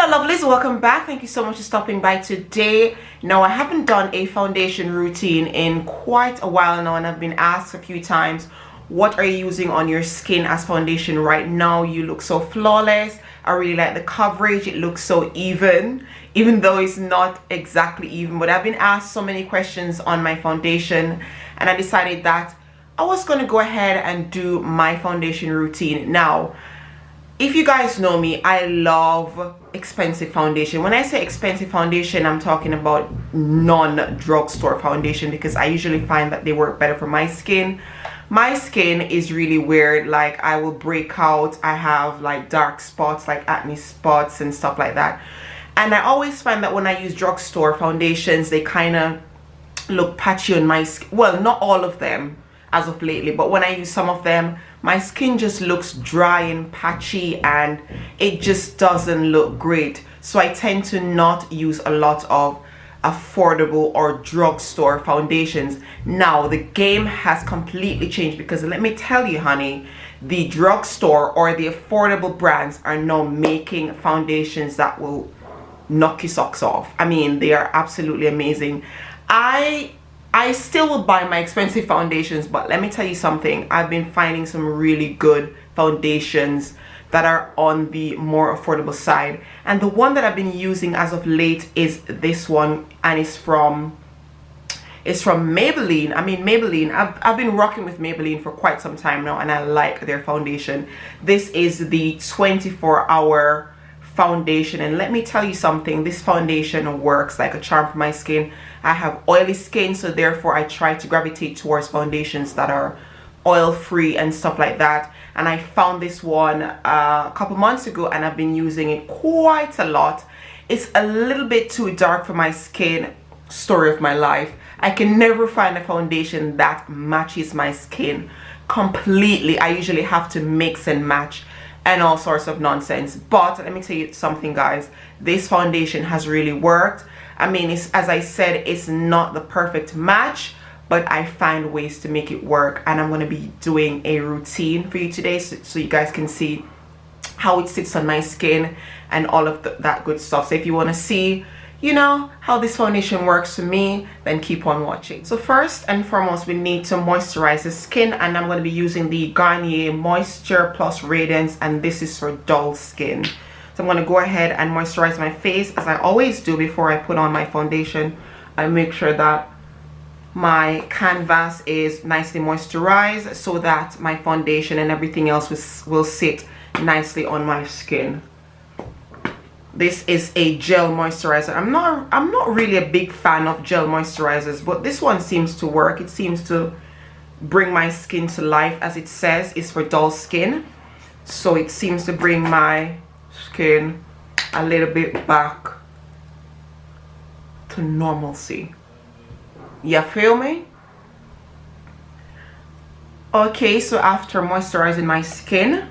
Lovelies, welcome back. Thank you so much for stopping by today. Now, I haven't done a foundation routine in quite a while now, and I've been asked a few times, what are you using on your skin as foundation right now? You look so flawless. I really like the coverage. It looks so even though it's not exactly even, but I've been asked so many questions on my foundation, and I decided that I was going to go ahead and do my foundation routine. Now, if you guys know me, I love expensive foundation. When I say expensive foundation, I'm talking about non-drugstore foundation, because I usually find that they work better for my skin. My skin is really weird. Like, I will break out. I have like dark spots, like acne spots and stuff like that. And I always find that when I use drugstore foundations, they kind of look patchy on my skin. Well, not all of them as of lately, but when I use some of them, my skin just looks dry and patchy, and it just doesn't look great. So I tend to not use a lot of affordable or drugstore foundations. Now, the game has completely changed, because let me tell you, honey, the drugstore or the affordable brands are now making foundations that will knock your socks off. I mean, they are absolutely amazing. I still will buy my expensive foundations, but let me tell you something. I've been finding some really good foundations that are on the more affordable side. And the one that I've been using as of late is this one, and it's from Maybelline. I mean, Maybelline, I've been rocking with Maybelline for quite some time now, and I like their foundation. This is the 24-hour foundation, and let me tell you something, this foundation works like a charm for my skin. I have oily skin, so therefore I try to gravitate towards foundations that are oil free and stuff like that. And I found this one a couple months ago, and I've been using it quite a lot. It's a little bit too dark for my skin. Story of my life. I can never find a foundation that matches my skin completely. I usually have to mix and match and all sorts of nonsense. But let me tell you something, guys, this foundation has really worked. I mean, it's, as I said, it's not the perfect match, but I find ways to make it work. And I'm going to be doing a routine for you today, so you guys can see how it sits on my skin and all of that good stuff. So if you want to see, you know, how this foundation works for me, then keep on watching. So first and foremost, we need to moisturize the skin, and I'm going to be using the Garnier Moisture Plus Radiance, and this is for dull skin. So I'm going to go ahead and moisturize my face, as I always do before I put on my foundation. I make sure that my canvas is nicely moisturized, so that my foundation and everything else will sit nicely on my skin. This is a gel moisturizer. I'm not really a big fan of gel moisturizers, but this one seems to work. It seems to bring my skin to life. As it says, it's for dull skin, so it seems to bring my skin a little bit back to normalcy. You feel me? Okay, so after moisturizing my skin,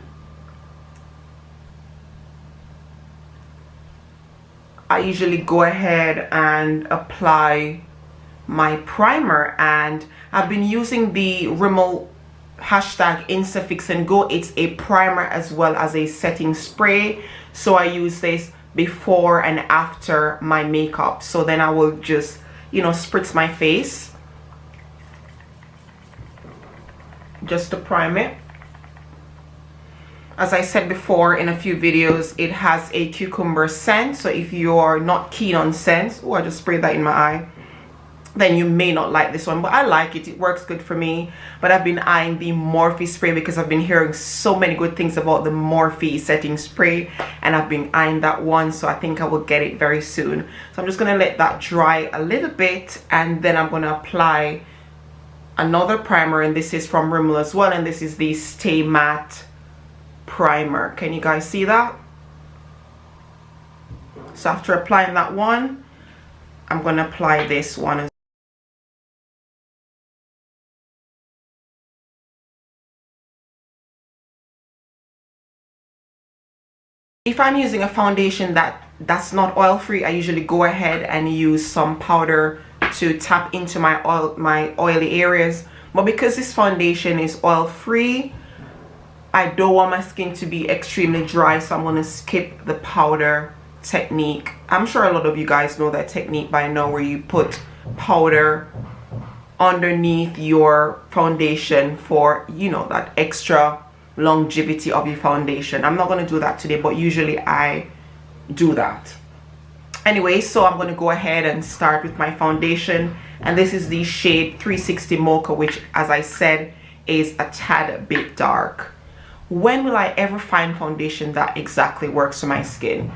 I usually go ahead and apply my primer, and I've been using the Rimmel #InstaFix&Go. It's a primer as well as a setting spray, so I use this before and after my makeup. So then I will just, you know, spritz my face just to prime it. As I said before in a few videos, it has a cucumber scent, so if you're not keen on scents, oh, I just sprayed that in my eye, then you may not like this one, but I like it. It works good for me. But I've been eyeing the Morphe spray, because I've been hearing so many good things about the Morphe setting spray, and I've been eyeing that one, so I think I will get it very soon. So I'm just going to let that dry a little bit, and then I'm going to apply another primer, and this is from Rimmel as well, and this is the Stay Matte primer. Can you guys see that? So after applying that one, I'm going to apply this one as if I'm using a foundation that's not oil free, I usually go ahead and use some powder to tap into my oily areas. But because this foundation is oil free, I don't want my skin to be extremely dry, so I'm going to skip the powder technique. I'm sure a lot of you guys know that technique by now, where you put powder underneath your foundation for, you know, that extra longevity of your foundation. I'm not going to do that today, but usually I do that. Anyway, so I'm going to go ahead and start with my foundation, and this is the shade 360 Mocha, which, as I said, is a tad bit dark. When will I ever find foundation that exactly works for my skin?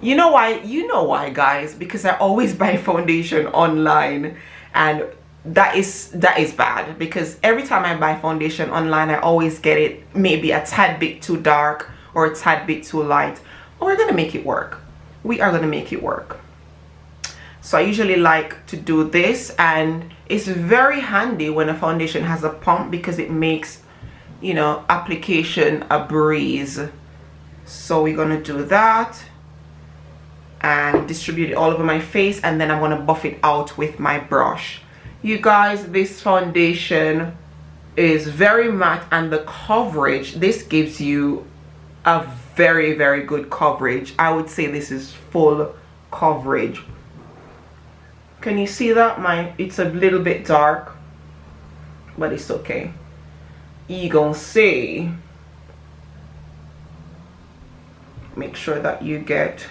You know why? You know why, guys? Because I always buy foundation online, and that is bad, because every time I buy foundation online, I always get it maybe a tad bit too dark or a tad bit too light. But we're gonna make it work. We are gonna make it work. So I usually like to do this, and it's very handy when a foundation has a pump, because it makes, you know, application a breeze. So we're gonna do that and distribute it all over my face, and then I'm gonna buff it out with my brush. You guys, this foundation is very matte, and the coverage, this gives you a very, very good coverage. I would say this is full coverage. Can you see that? It's a little bit dark, but it's okay. You gonna see. Make sure that you get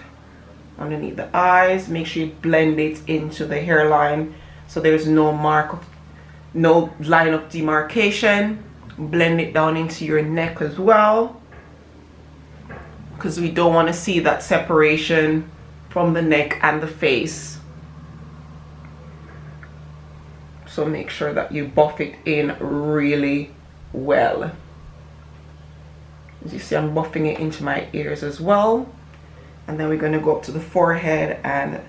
underneath the eyes. Make sure you blend it into the hairline, so there's no line of demarcation. Blend it down into your neck as well, because we don't want to see that separation from the neck and the face. So make sure that you buff it in really well. As you see, I'm buffing it into my ears as well. And then we're going to go up to the forehead and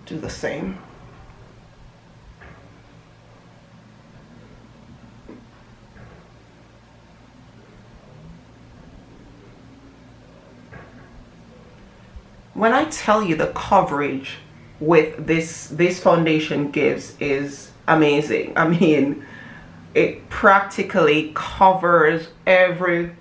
do the same. When I tell you the coverage with this foundation gives is amazing. I mean, it practically covers every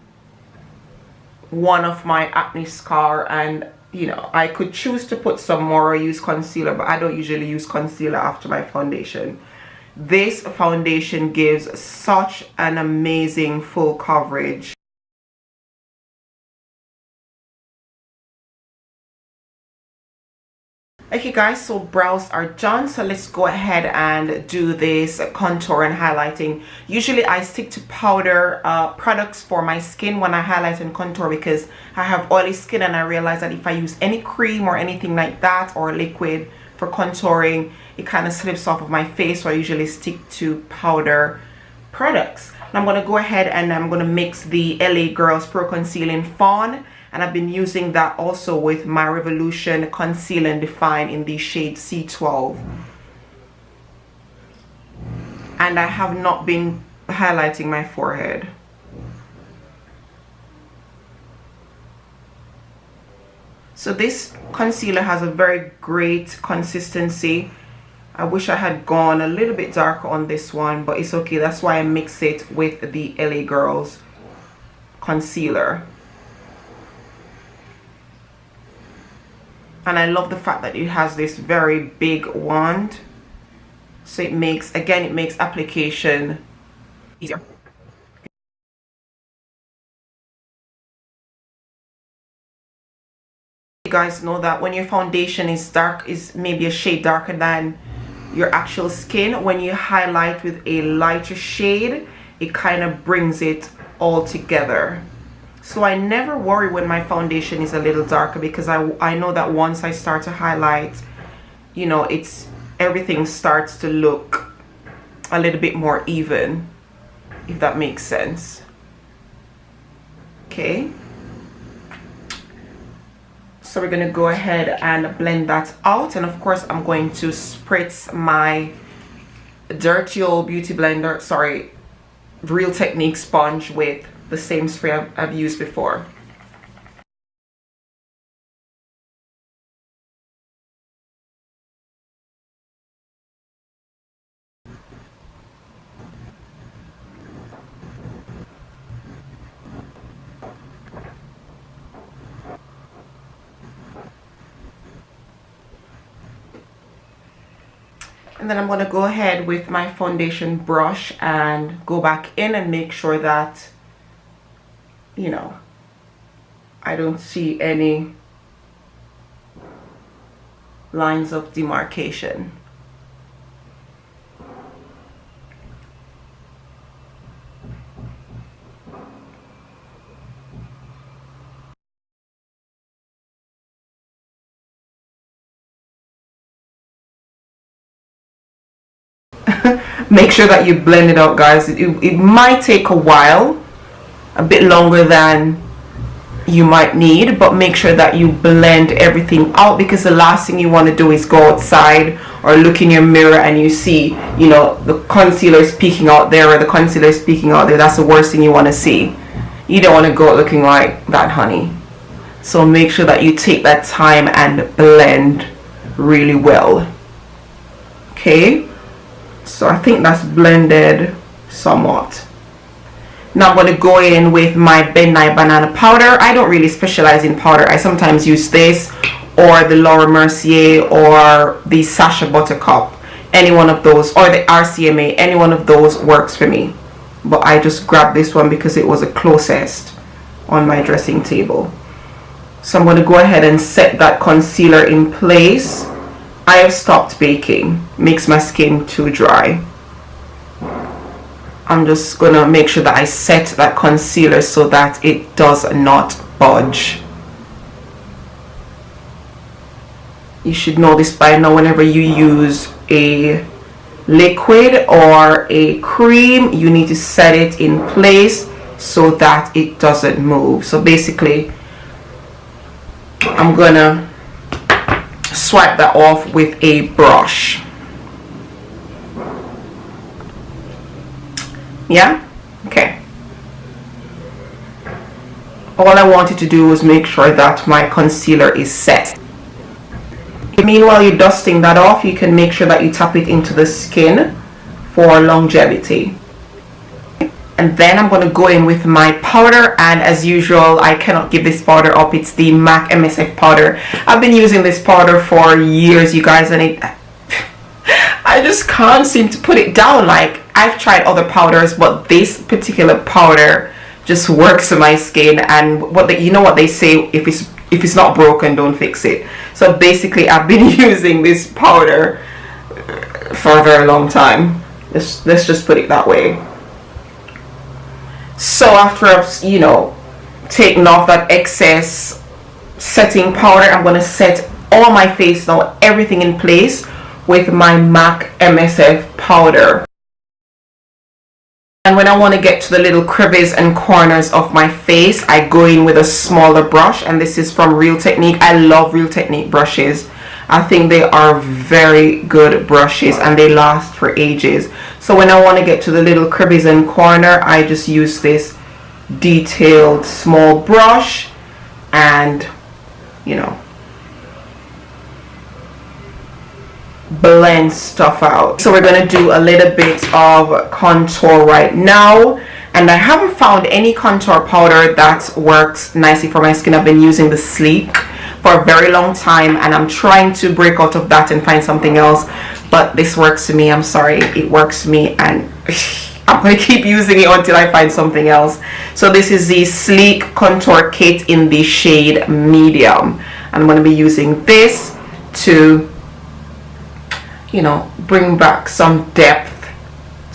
one of my acne scar, and you know, I could choose to put some more or use concealer, but I don't usually use concealer after my foundation. This foundation gives such an amazing full coverage. Okay guys, so brows are done, so let's go ahead and do this contour and highlighting. Usually I stick to powder products for my skin when I highlight and contour, because I have oily skin, and I realize that if I use any cream or anything like that, or liquid for contouring, it kind of slips off of my face. So I usually stick to powder products. And I'm going to go ahead and I'm going to mix the LA Girls Pro Concealing Fawn, and I've been using that also with my Revolution Conceal and Define in the shade C12. And I have not been highlighting my forehead. So this concealer has a very great consistency. I wish I had gone a little bit darker on this one, but it's okay. That's why I mix it with the LA Girls concealer. And I love the fact that it has this very big wand, so it makes, again, it makes application easier. You guys know that when your foundation is dark, is maybe a shade darker than your actual skin, when you highlight with a lighter shade, it kind of brings it all together. So I never worry when my foundation is a little darker, because I know that once I start to highlight, you know, everything starts to look a little bit more even, if that makes sense. Okay. So we're going to go ahead and blend that out, and of course I'm going to spritz my dirty old beauty blender, sorry, Real Technique sponge with the same spray I've used before. And then I'm going to go ahead with my foundation brush and go back in and make sure that, you know, I don't see any lines of demarcation. Make sure that you blend it out, guys. It might take a while, a bit longer than you might need, but make sure that you blend everything out, because the last thing you want to do is go outside or look in your mirror and you see, you know, the concealer is peeking out there or the concealer is peeking out there. That's the worst thing you want to see. You don't want to go looking like that, honey. So make sure that you take that time and blend really well. Okay, so I think that's blended somewhat. Now I'm going to go in with my Benai banana powder. I don't really specialize in powder. I sometimes use this or the Laura Mercier or the Sacha Buttercup. Any one of those, or the RCMA, any one of those works for me. But I just grabbed this one because it was the closest on my dressing table. So I'm going to go ahead and set that concealer in place. I have stopped baking. Makes my skin too dry. I'm just going to make sure that I set that concealer so that it does not budge. You should know this by now. Whenever you use a liquid or a cream, you need to set it in place so that it doesn't move. So basically, I'm going to swipe that off with a brush. Yeah, okay. All I wanted to do was make sure that my concealer is set. Meanwhile you're dusting that off, you can make sure that you tap it into the skin for longevity. And then I'm going to go in with my powder, and as usual I cannot give this powder up. It's the MAC MSF powder. I've been using this powder for years, you guys, and I just can't seem to put it down. Like, I've tried other powders, but this particular powder just works on my skin. And you know what they say, if it's not broken, don't fix it. So basically I've been using this powder for a very long time. Let's just put it that way. So after I've, you know, taken off that excess setting powder, I'm going to set all my face now, everything in place with my MAC MSF powder. And when I want to get to the little crevices and corners of my face, I go in with a smaller brush, and this is from Real Technique. I love Real Technique brushes. I think they are very good brushes and they last for ages. So when I want to get to the little crevices and corner, I just use this detailed small brush and, you know, blend stuff out. So we're going to do a little bit of contour right now, and I haven't found any contour powder that works nicely for my skin. I've been using the Sleek for a very long time, and I'm trying to break out of that and find something else, but this works for me. I'm sorry, it works for me, and I'm going to keep using it until I find something else. So this is the Sleek Contour Kit in the shade Medium. I'm going to be using this to, you know, bring back some depth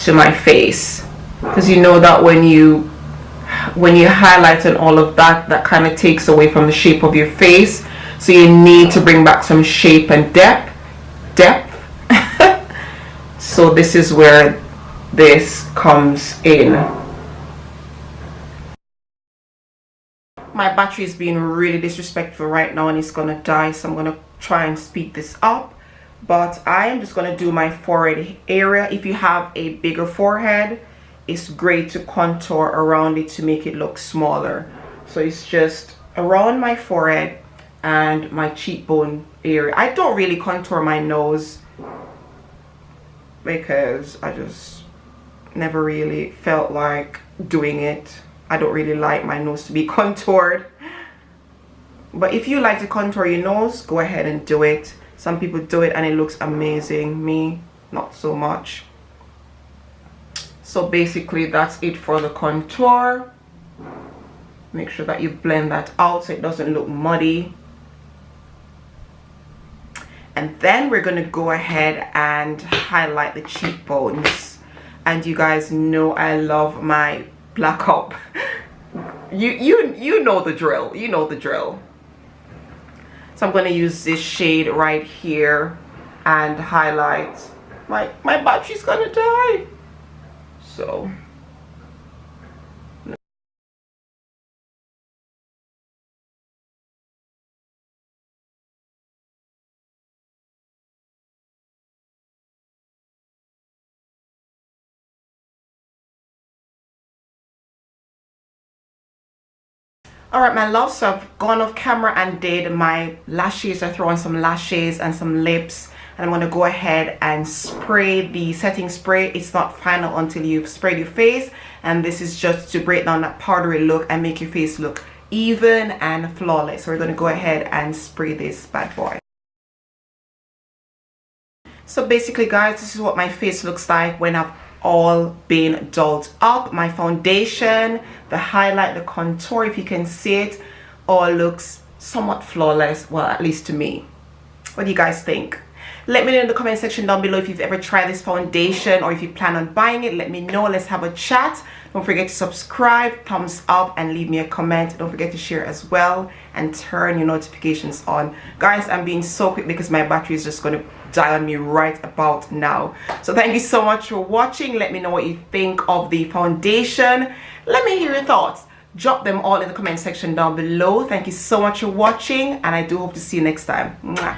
to my face, because you know that when you highlight and all of that, that kind of takes away from the shape of your face. So you need to bring back some shape and depth. So this is where this comes in. My battery is being really disrespectful right now and it's gonna die, so I'm gonna try and speed this up. But I am just gonna do my forehead area. If you have a bigger forehead, it's great to contour around it to make it look smaller. So it's just around my forehead and my cheekbone area. I don't really contour my nose because I just never really felt like doing it. I don't really like my nose to be contoured. But if you like to contour your nose, go ahead and do it. Some people do it and it looks amazing. Me, not so much. So basically that's it for the contour. Make sure that you blend that out so it doesn't look muddy. And then we're going to go ahead and highlight the cheekbones. And you guys know I love my black up. You know the drill. You know the drill. So I'm going to use this shade right here and highlight. My battery's going to die. So alright my love, so I've gone off camera and did my lashes. I throw on some lashes and some lips, and I'm going to go ahead and spray the setting spray. It's not final until you've sprayed your face, and this is just to break down that powdery look and make your face look even and flawless. So we're going to go ahead and spray this bad boy. So basically guys, this is what my face looks like when I've all been dolled up. My foundation, the highlight, the contour, if you can see it, all looks somewhat flawless. Well, at least to me. What do you guys think? Let me know in the comment section down below if you've ever tried this foundation or if you plan on buying it. Let me know. Let's have a chat. Don't forget to subscribe, thumbs up, and leave me a comment. Don't forget to share as well and turn your notifications on. Guys, I'm being so quick because my battery is just going to die on me right about now. So thank you so much for watching. Let me know what you think of the foundation. Let me hear your thoughts. Drop them all in the comment section down below. Thank you so much for watching, and I do hope to see you next time. Mwah.